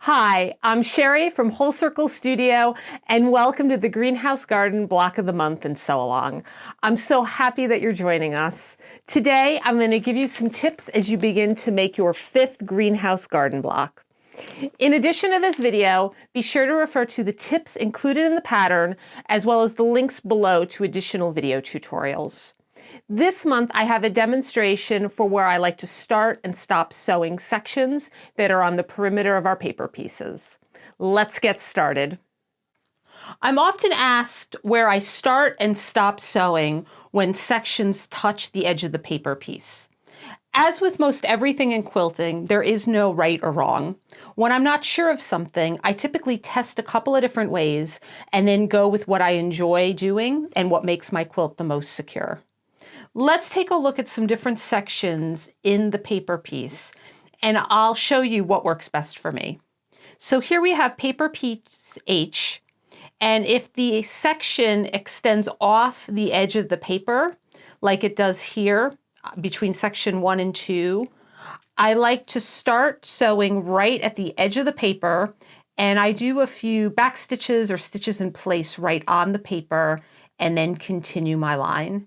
Hi, I'm Sherry from Whole Circle Studio, and welcome to the Greenhouse Garden Block of the Month and Sew Along. I'm so happy that you're joining us. Today, I'm going to give you some tips as you begin to make your 5th greenhouse garden block. In addition to this video, be sure to refer to the tips included in the pattern, as well as the links below to additional video tutorials. This month, I have a demonstration for where I like to start and stop sewing sections that are on the perimeter of our paper pieces. Let's get started. I'm often asked where I start and stop sewing when sections touch the edge of the paper piece. As with most everything in quilting, there is no right or wrong. When I'm not sure of something, I typically test a couple of different ways and then go with what I enjoy doing and what makes my quilt the most secure. Let's take a look at some different sections in the paper piece, and I'll show you what works best for me. So here we have paper piece H, and if the section extends off the edge of the paper, like it does here between section 1 and 2, I like to start sewing right at the edge of the paper, and I do a few back stitches or stitches in place right on the paper, and then continue my line.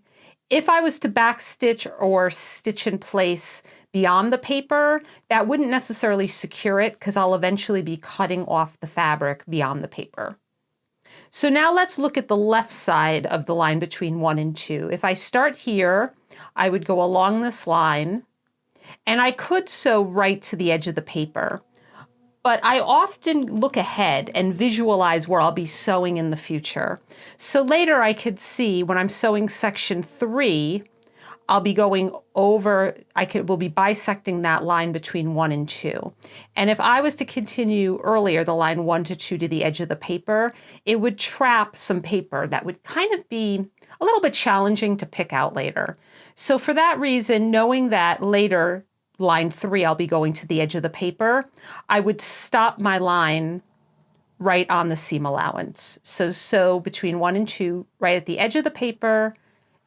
If I was to backstitch or stitch in place beyond the paper, that wouldn't necessarily secure it because I'll eventually be cutting off the fabric beyond the paper. So now let's look at the left side of the line between 1 and 2. If I start here, I would go along this line, and I could sew right to the edge of the paper. But I often look ahead and visualize where I'll be sewing in the future. So later I could see when I'm sewing section 3, I'll be going over, will be bisecting that line between 1 and 2. And if I was to continue earlier, the line 1 to 2 to the edge of the paper, it would trap some paper that would kind of be a little bit challenging to pick out later. So for that reason, knowing that later, line 3, I'll be going to the edge of the paper, I would stop my line right on the seam allowance. So sew between 1 and 2 right at the edge of the paper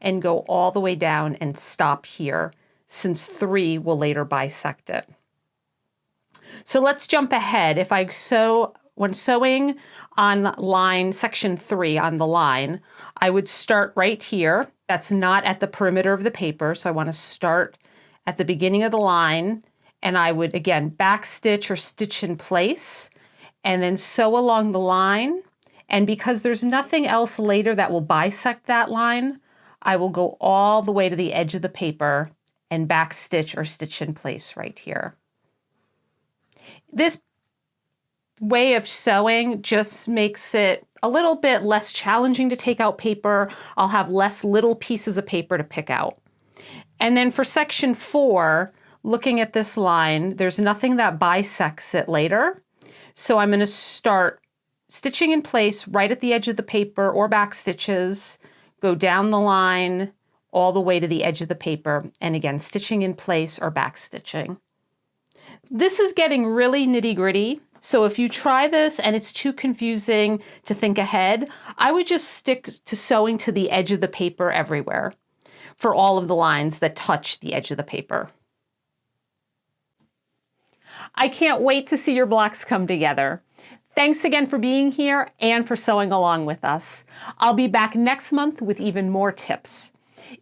and go all the way down and stop here, since 3 will later bisect it. So let's jump ahead. If I sew, when sewing on section 3 on the line, I would start right here. That's not at the perimeter of the paper, so I want to start at the beginning of the line, and I would again backstitch or stitch in place and then sew along the line. And because there's nothing else later that will bisect that line, I will go all the way to the edge of the paper and backstitch or stitch in place right here. This way of sewing just makes it a little bit less challenging to take out paper. I'll have less little pieces of paper to pick out. And then for section 4, looking at this line, there's nothing that bisects it later. So I'm going to start stitching in place right at the edge of the paper or back stitches, go down the line all the way to the edge of the paper, and again, stitching in place or back stitching. This is getting really nitty-gritty. So if you try this and it's too confusing to think ahead, I would just stick to sewing to the edge of the paper everywhere for all of the lines that touch the edge of the paper. I can't wait to see your blocks come together. Thanks again for being here and for sewing along with us. I'll be back next month with even more tips.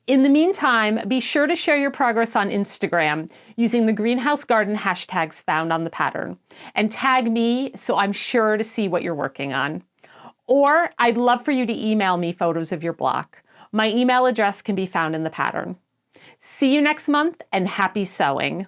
In the meantime, be sure to share your progress on Instagram using the Greenhouse Garden hashtags found on the pattern, and tag me so I'm sure to see what you're working on. Or I'd love for you to email me photos of your block. My email address can be found in the pattern. See you next month, and happy sewing!